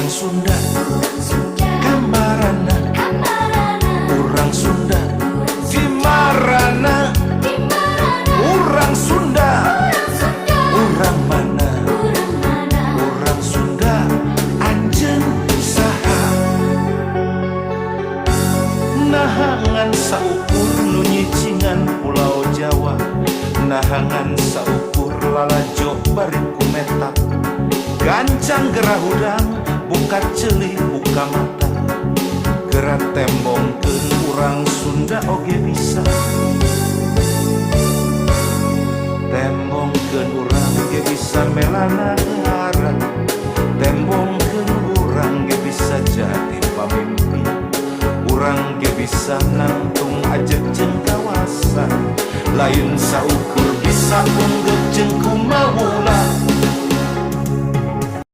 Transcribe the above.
Urang Sunda gambarana, urang Sunda dimarana, urang Sunda urang mana, urang Sunda anjeun saha. Nahangan saukur nu nyicingan Pulau Jawa, nahangan saukur lalajo bari kumetak, gancang gerah udang buka celi buka mata, gerak tembongkeun urang Sunda oge bisa, tembongkeun urang ge bisa melana ngara, tembongkeun urang ge bisa jadi pamimpi, urang ge bisa nangtung ajeg jeung kawasan, lain saukur bisa